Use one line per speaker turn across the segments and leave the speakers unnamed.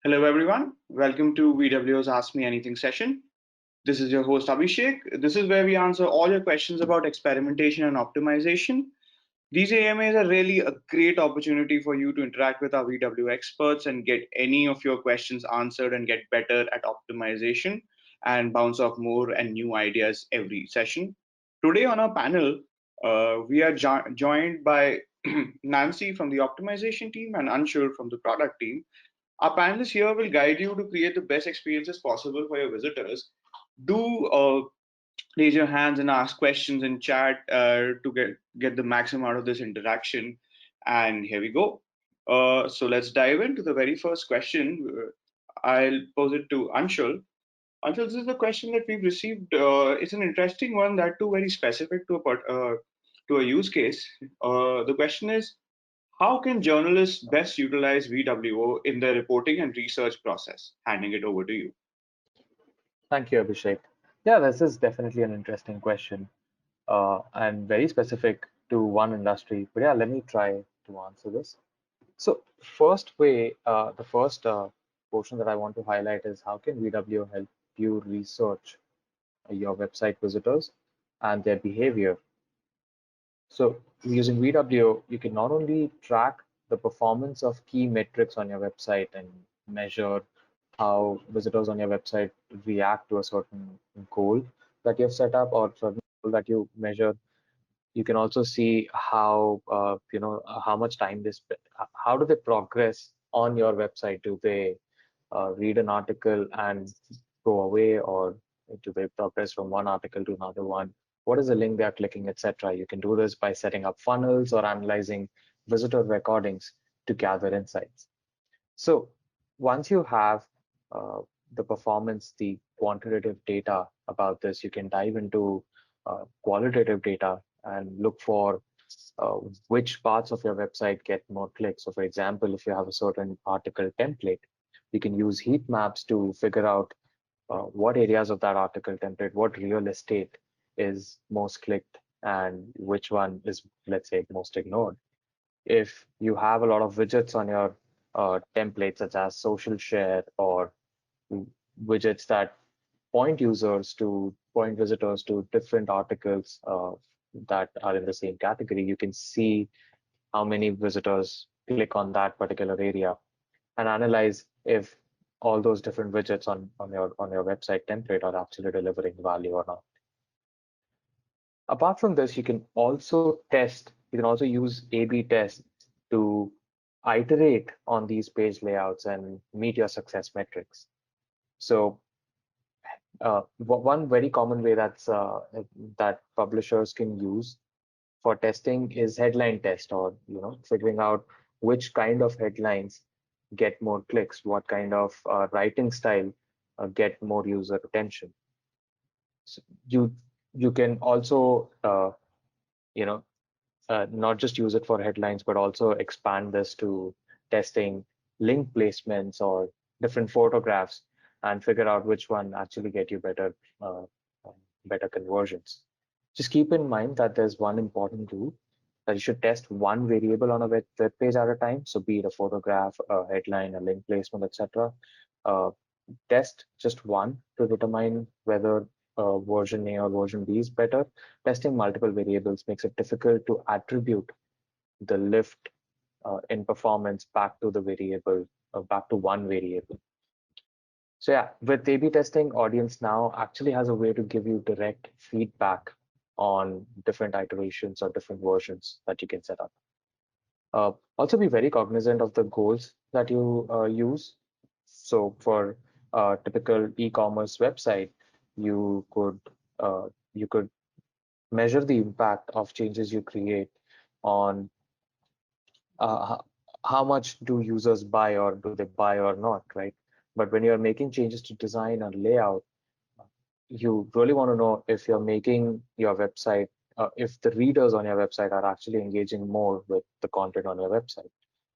Hello, everyone. Welcome to VWO's Ask Me Anything session. This is your host, Abhishek. This is where we answer all your questions about experimentation and optimization. These AMAs are really a great opportunity for you to interact with our VWO experts and get any of your questions answered and get better at optimization and bounce off more and new ideas every session. Today on our panel, we are joined by Nancy from the optimization team and Anshul from the product team. Our panelists here will guide you to create the best experiences possible for your visitors. Do raise your hands and ask questions in chat to get the maximum out of this interaction. And here we go. So let's dive into the very first question. I'll pose it to Anshul. Anshul, this is the question that we've received. It's an interesting one, that too very specific to a use case. The question is, how can journalists best utilize VWO in their reporting and research process? Handing it over to you.
Thank you, Abhishek. Yeah, this is definitely an interesting question and very specific to one industry. But yeah, let me try to answer this. So, the first portion that I want to highlight is how can VWO help you research your website visitors and their behavior. So, using VWO, you can not only track the performance of key metrics on your website and measure how visitors on your website react to a certain goal that you've set up or certain goal that you measure. You can also see how how much time they spend, how do they progress on your website. Do they read an article and go away, or do they progress from one article to another one? What is the link they are clicking, etc. You can do this by setting up funnels or analyzing visitor recordings to gather insights. So once you have uh, the performance, the quantitative data about this, you can dive into qualitative data and look for uh, which parts of your website get more clicks. So for example, if you have a certain article template, you can use heat maps to figure out what areas of that article template, what real estate is most clicked and which one is, let's say, most ignored. If you have a lot of widgets on your template, such as social share or widgets that point visitors to different articles that are in the same category, you can see how many visitors click on that particular area and analyze if all those different widgets on your website template are actually delivering value or not. Apart from this, you can also use A/B tests to iterate on these page layouts and meet your success metrics. So one very common way that publishers can use for testing is headline test, or figuring out which kind of headlines get more clicks, what kind of writing style get more user attention. So you can also you know not just use it for headlines, but also expand this to testing link placements or different photographs and figure out which one actually get you uh, better conversions. Just keep in mind that there's one important rule that you should test one variable on a web page at a time. So be it a photograph, a headline, a link placement, etc. Uh, Test just one to determine whether version A or version B is better. Testing multiple variables makes it difficult to attribute the lift in performance back to the variable, back to one variable. So yeah, with A/B testing, audience now actually has a way to give you direct feedback on different iterations or different versions that you can set up. Also be very cognizant of the goals that you use. So for a typical e-commerce website, you could you could measure the impact of changes you create on how much do users buy, or do they buy or not, right? But when you're making changes to design or layout, you really want to know if you're making your website, if the readers on your website are actually engaging more with the content on your website.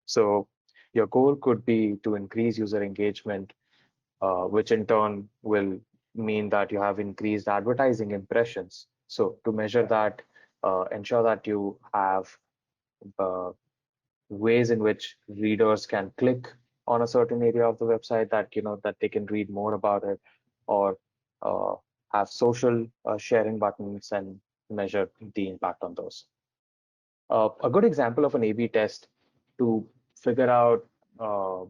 So your goal could be to increase user engagement, which in turn will mean that you have increased advertising impressions. So to measure that, ensure that you have uh, ways in which readers can click on a certain area of the website that that they can read more about it, or uh, have social sharing buttons and measure the impact on those. A good example of an A/B test to figure out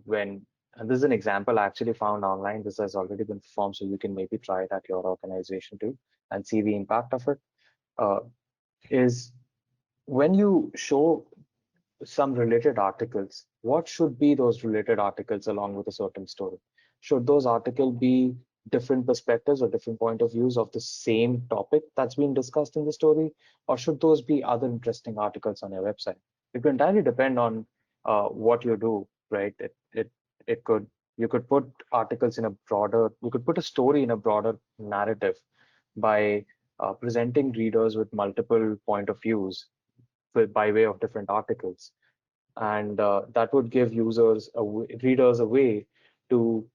when, and this is an example I actually found online. This has already been performed, so you can maybe try it at your organization too and see the impact of it. Uh, is when you show some related articles, what should be those related articles along with a certain story? Should those articles be different perspectives or different point of views of the same topic that's being discussed in the story, or should those be other interesting articles on your website? It will entirely depend on what you do, right? It could, you could put articles in a broader, you could put a story in a broader narrative by presenting readers with multiple point of views by way of different articles, and that would give readers a way to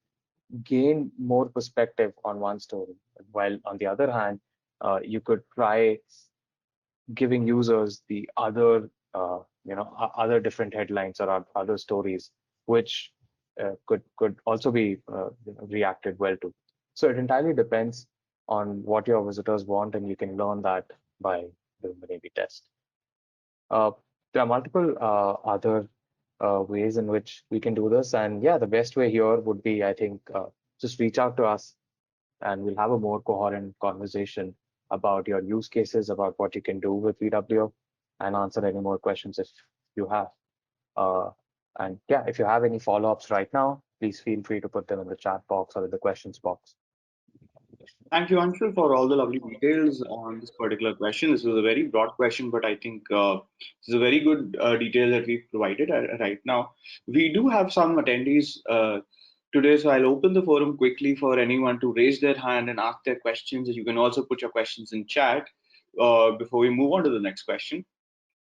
gain more perspective on one story. While on the other hand, you could try giving users the other, other different headlines or other stories, which could also be reacted well to. So it entirely depends on what your visitors want, and you can learn that by doing the A/B test. Uh, there are multiple other ways in which we can do this. And yeah, the best way here would be, I think, just reach out to us and we'll have a more coherent conversation about your use cases, about what you can do with VWO, and answer any more questions if you have. Uh, and yeah, if you have any follow-ups right now, please feel free to put them in the chat box or in the questions box.
Thank you, Anshul, for all the lovely details on this particular question. This was a very broad question, but I think this is a very good detail that we've provided right now. We do have some attendees today, so I'll open the forum quickly for anyone to raise their hand and ask their questions. You can also put your questions in chat before we move on to the next question.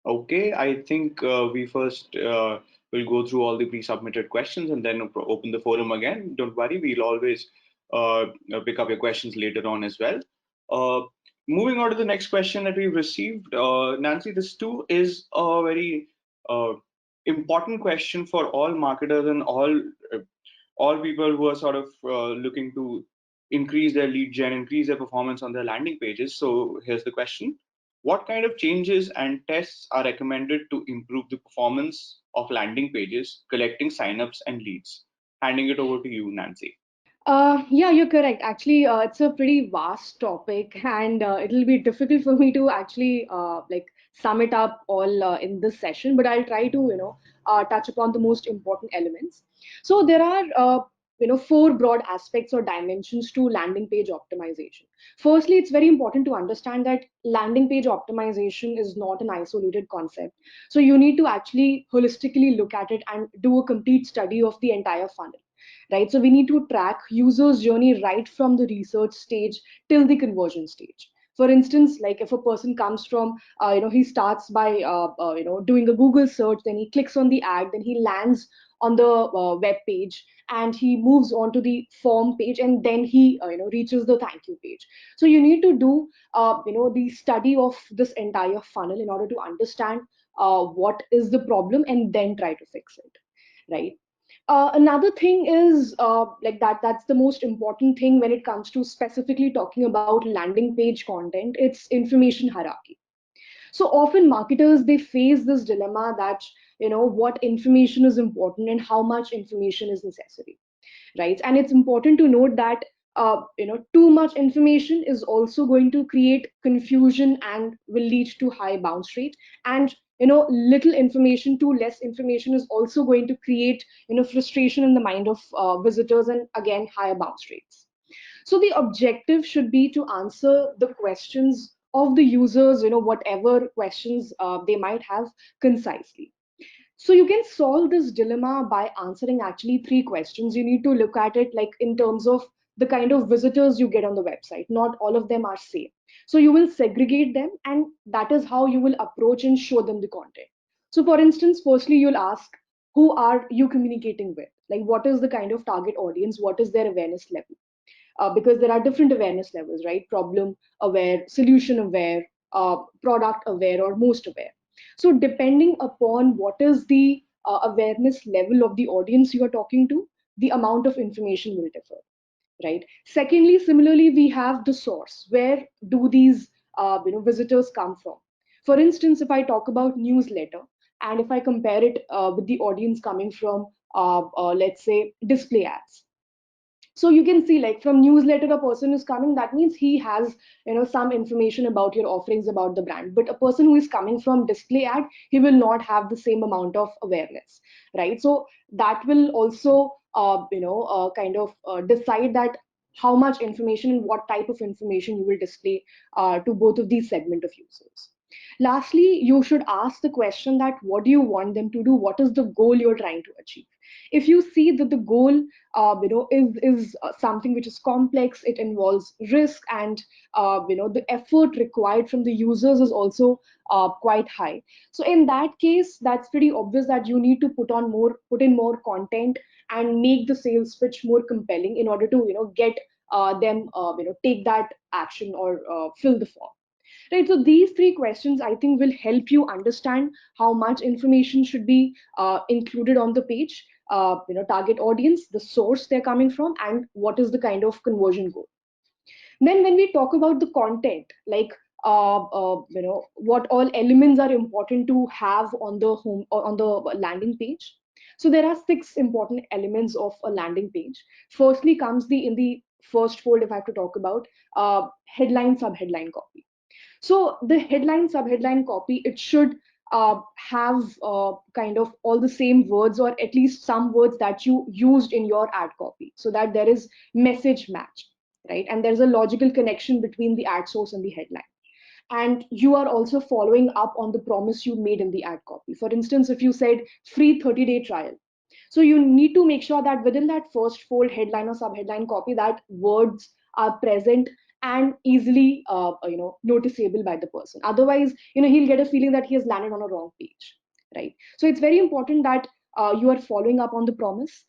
Okay, I think we first will go through all the pre-submitted questions and then open the forum again. Don't worry, we'll always pick up your questions later on as well. Uh, Moving on to the next question that we've received, Nancy, this too is a very uh, important question for all marketers and all people who are sort of looking to increase their lead gen, increase their performance on their landing pages. So here's the question: what kind of changes and tests are recommended to improve the performance of landing pages, collecting signups and leads? Handing it over to you, Nancy.
Yeah, you're correct. Actually, it's a pretty vast topic, and it'll be difficult for me to actually like sum it up all in this session. But I'll try to, touch upon the most important elements. So there are, four broad aspects or dimensions to landing page optimization. Firstly, it's very important to understand that landing page optimization is not an isolated concept. So you need to actually holistically look at it and do a complete study of the entire funnel, right? So we need to track users journey right from the research stage till the conversion stage. For instance, like if a person comes from he starts by doing a Google search, then he clicks on the ad, then he lands on the web page, and he moves on to the form page, and then he reaches the thank you page. So you need to do the study of this entire funnel in order to understand what is the problem and then try to fix it, right? Another thing is that's the most important thing when it comes to specifically talking about landing page content. It's information hierarchy. So often marketers, they face this dilemma that what information is important and how much information is necessary, right? And it's important to note that too much information is also going to create confusion and will lead to high bounce rate. And little information, too less information, is also going to create frustration in the mind of visitors, and again higher bounce rates. So the objective should be to answer the questions of the users, whatever questions they might have, concisely. So you can solve this dilemma by answering actually three questions. You need to look at it like in terms of the kind of visitors you get on the website. Not all of them are same. So you will segregate them, and that is how you will approach and show them the content. So for instance, firstly, you'll ask, who are you communicating with? Like, what is the kind of target audience? What is their awareness level? Because there are different awareness levels, right? Problem aware, solution aware, product aware, or most aware. So depending upon what is the awareness level of the audience you are talking to, the amount of information will differ, right? Secondly, similarly, we have the source. Where do these visitors come from? For instance, if I talk about newsletter, and if I compare it with the audience coming from, let's say, display ads, so you can see, like, from newsletter a person is coming, that means he has, some information about your offerings, about the brand. But a person who is coming from display ad, he will not have the same amount of awareness, right? So that will also kind of decide that how much information and what type of information you will display to both of these segment of users. Lastly, you should ask the question that what do you want them to do, what is the goal you're trying to achieve. If you see that the goal is something which is complex, it involves risk, and the effort required from the users is also quite high. So in that case, that's pretty obvious that you need to put in more content and make the sales pitch more compelling in order to get them take that action or fill the form. Right, so these three questions, I think, will help you understand how much information should be included on the page, target audience, the source they're coming from, and what is the kind of conversion goal. Then when we talk about the content, like what all elements are important to have on the home or on the landing page. So there are 6 important elements of a landing page. Firstly comes the in the first fold, if I have to talk about headline, sub-headline copy. So the headline, sub-headline copy, it should have kind of all the same words, or at least some words that you used in your ad copy, so that there is message match, right? And there's a logical connection between the ad source and the headline. And you are also following up on the promise you made in the ad copy. For instance, if you said free 30-day trial, so you need to make sure that within that first fold, headline or sub-headline copy, that words are present and easily noticeable by the person. Otherwise, he'll get a feeling that he has landed on a wrong page, right? So it's very important that you are following up on the promise.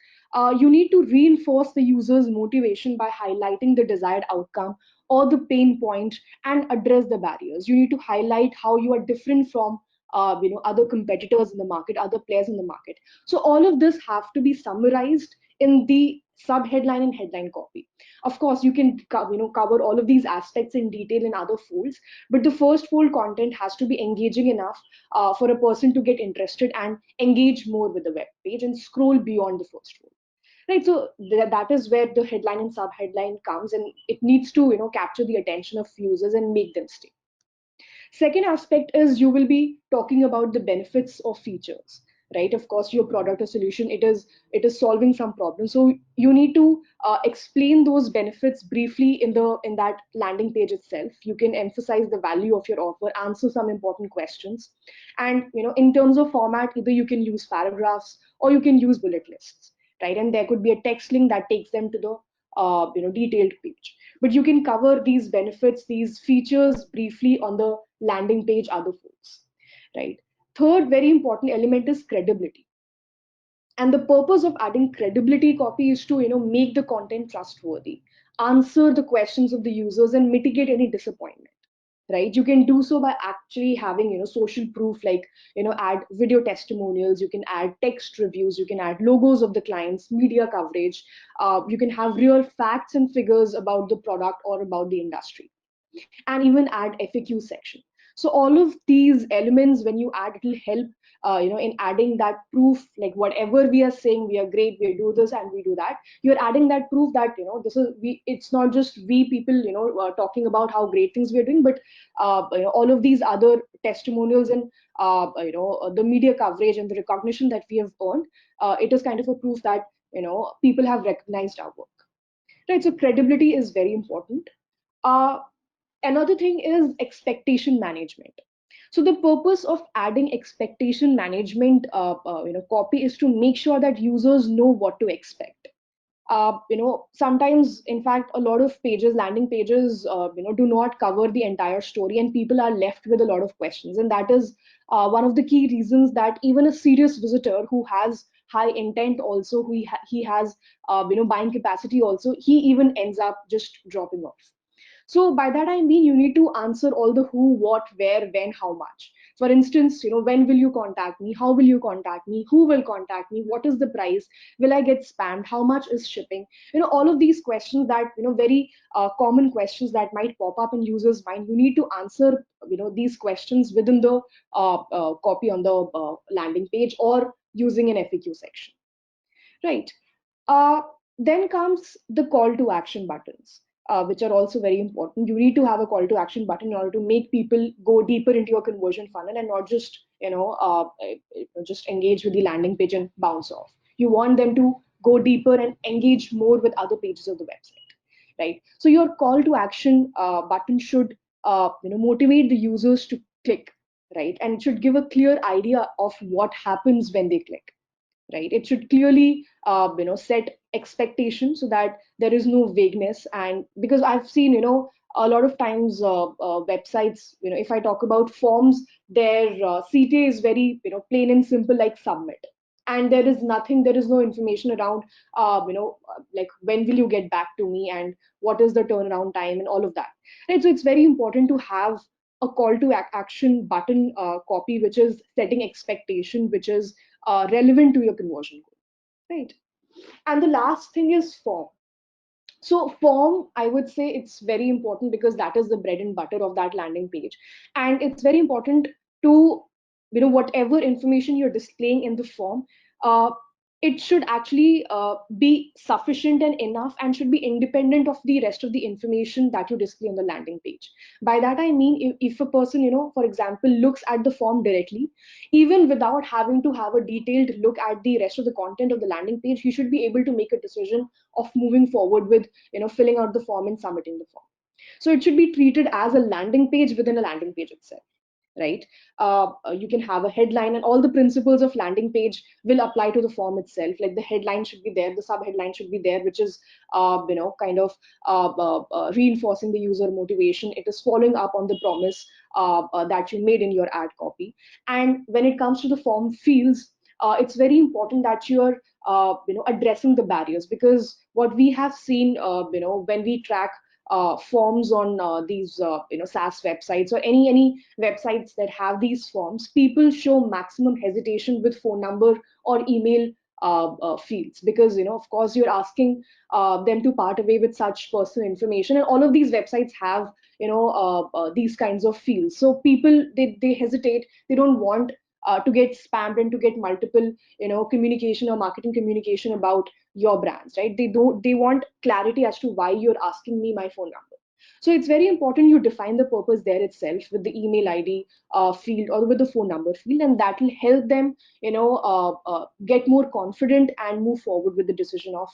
You need to reinforce the user's motivation by highlighting the desired outcome or the pain point, and address the barriers. You need to highlight how you are different from other competitors in the market, other players in the market. So all of this have to be summarized in the sub headline and headline copy. Of course, you can cover all of these aspects in detail in other folds, but the first fold content has to be engaging enough for a person to get interested and engage more with the web page and scroll beyond the first fold. Right, so that is where the headline and sub headline comes, and it needs to capture the attention of users and make them stay. Second aspect is you will be talking about the benefits of features, right? Of course, your product or solution, it is solving some problem, so you need to explain those benefits briefly in that landing page itself. You can emphasize the value of your offer, answer some important questions, and in terms of format, either you can use paragraphs or you can use bullet lists, right? And there could be a text link that takes them to the detailed page. But you can cover these benefits, these features briefly on the landing page, other folds, right? Third very important element is credibility. And the purpose of adding credibility copy is to make the content trustworthy, answer the questions of the users, and mitigate any disappointment, right? You can do so by actually having social proof, like add video testimonials, you can add text reviews, you can add logos of the clients, media coverage, you can have real facts and figures about the product or about the industry, and even add FAQ section. So all of these elements, when you add, it will help in adding that proof, like whatever we are saying, we are great, we do this and we do that, you're adding that proof that this is we, it's not just we people talking about how great things we are doing, but all of these other testimonials and the media coverage and the recognition that we have earned, it is kind of a proof that people have recognized our work, right? So credibility is very important. uh, Another thing is expectation management. So the purpose of adding expectation management copy is to make sure that users know what to expect. Sometimes, in fact, a lot of pages, landing pages, do not cover the entire story, and people are left with a lot of questions. And that is one of the key reasons that even a serious visitor who has high intent, also he has buying capacity, also he even ends up just dropping off. So by that I mean you need to answer all the who, what, where, when, how much. For instance, when will you contact me? How will you contact me? Who will contact me? What is the price? Will I get spammed? How much is shipping? All of these questions that, very common questions that might pop up in users' mind. You need to answer, these questions within the copy on the landing page or using an FAQ section, right? Uh, then comes the call to action buttons, which are also very important. You need to have a call to action button in order to make people go deeper into your conversion funnel and not just, just engage with the landing page and bounce off. You want them to go deeper and engage more with other pages of the website, right? So your call to action button should, motivate the users to click, right? And it should give a clear idea of what happens when they click, right? It should clearly, set expectations so that there is no vagueness. And because I've seen, a lot of times websites, if I talk about forms, their CTA is very, plain and simple, like submit. And there is no information around, like when will you get back to me and what is the turnaround time and all of that, right? So it's very important to have a call to action button copy, which is setting expectation, which is relevant to your conversion goal, right? And the last thing is form. So form, I would say it's very important because that is the bread and butter of that landing page. And it's very important to, whatever information you're displaying in the form, uh, it should actually be sufficient and enough and should be independent of the rest of the information that you display on the landing page. By that I mean, if a person, for example, looks at the form directly, even without having to have a detailed look at the rest of the content of the landing page, he should be able to make a decision of moving forward with, filling out the form and submitting the form. So it should be treated as a landing page within a landing page itself, right? You can have a headline, and all the principles of landing page will apply to the form itself. Like the headline should be there, the subheadline should be there, which is, kind of reinforcing the user motivation. It is following up on the promise that you made in your ad copy. And when it comes to the form fields, it's very important that you're, addressing the barriers, because what we have seen, when we track forms on these SaaS websites or any websites that have these forms, people show maximum hesitation with phone number or email fields, because of course you're asking them to part away with such personal information, and all of these websites have, these kinds of fields. So people, they hesitate, they don't want to get spammed and to get multiple, communication or marketing communication about your brands, right? They want clarity as to why you're asking me my phone number. So it's very important you define the purpose there itself with the email ID field or with the phone number field, and that will help them, get more confident and move forward with the decision of,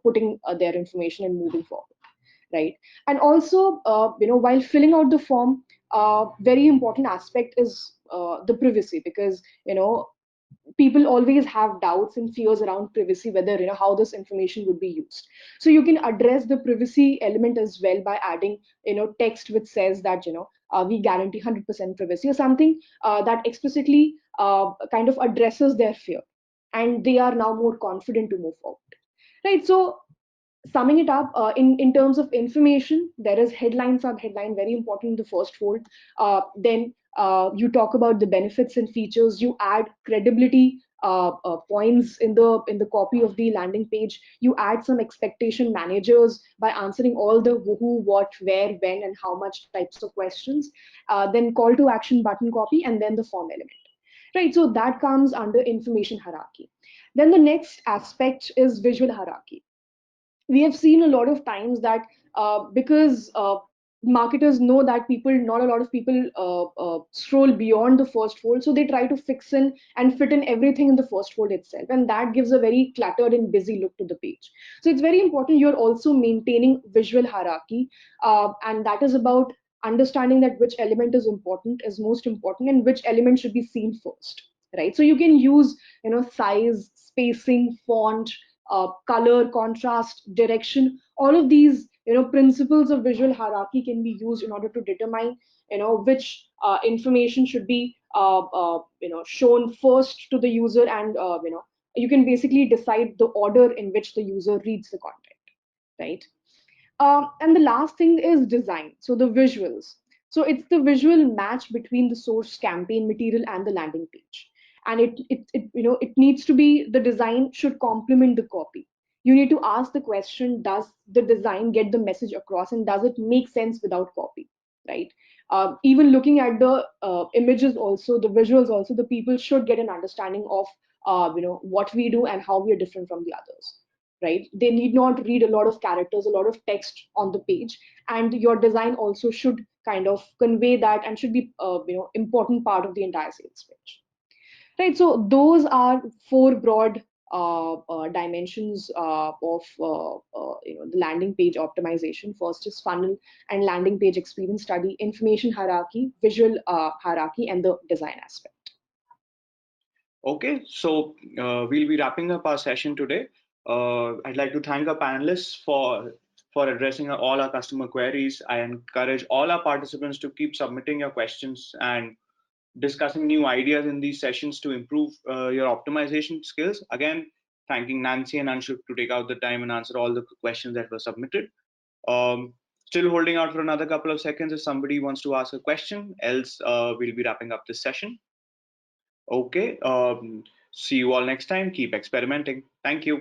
putting their information and moving forward, right? And also, while filling out the form, very important aspect is the privacy, because people always have doubts and fears around privacy, whether how this information would be used. So you can address the privacy element as well by adding, text which says that, we guarantee 100% privacy, or something that explicitly kind of addresses their fear, and they are now more confident to move forward, right? So summing it up, in terms of information, there is headline, subheadline, very important in the first fold. Then you talk about the benefits and features. You add credibility points in the copy of the landing page. You add some expectation managers by answering all the who, what, where, when, and how much types of questions. Then call to action button copy, and then the form element. Right, so that comes under information hierarchy. Then the next aspect is visual hierarchy. We have seen a lot of times that because marketers know that not a lot of people scroll beyond the first fold, so they try to fix in and fit in everything in the first fold itself, and that gives a very cluttered and busy look to the page. So it's very important you're also maintaining visual hierarchy, and that is about understanding that which element is most important, and which element should be seen first, right? So you can use, size, spacing, font, color, contrast, direction. All of these, principles of visual hierarchy can be used in order to determine, which information should be, shown first to the user, and you can basically decide the order in which the user reads the content, right? And the last thing is design. So the visuals. So it's the visual match between the source campaign material and the landing page. And it needs to be, the design should complement the copy. You need to ask the question, does the design get the message across and does it make sense without copy, right? Even looking at the images also, the visuals also, the people should get an understanding of what we do and how we are different from the others, right? They need not read a lot of characters, a lot of text on the page, and your design also should kind of convey that and should be important part of the entire sales pitch, right? So those are four broad dimensions of the landing page optimization. First is funnel and landing page experience study, information hierarchy, visual hierarchy, and the design aspect.
Okay, so we'll be wrapping up our session today. I'd like to thank our panelists for addressing all our customer queries. I encourage all our participants to keep submitting your questions and discussing new ideas in these sessions to improve your optimization skills. Again, thanking Nancy and Anshul to take out the time and answer all the questions that were submitted. Still holding out for another couple of seconds if somebody wants to ask a question, else we'll be wrapping up this session. Okay, see you all next time. Keep experimenting. Thank you.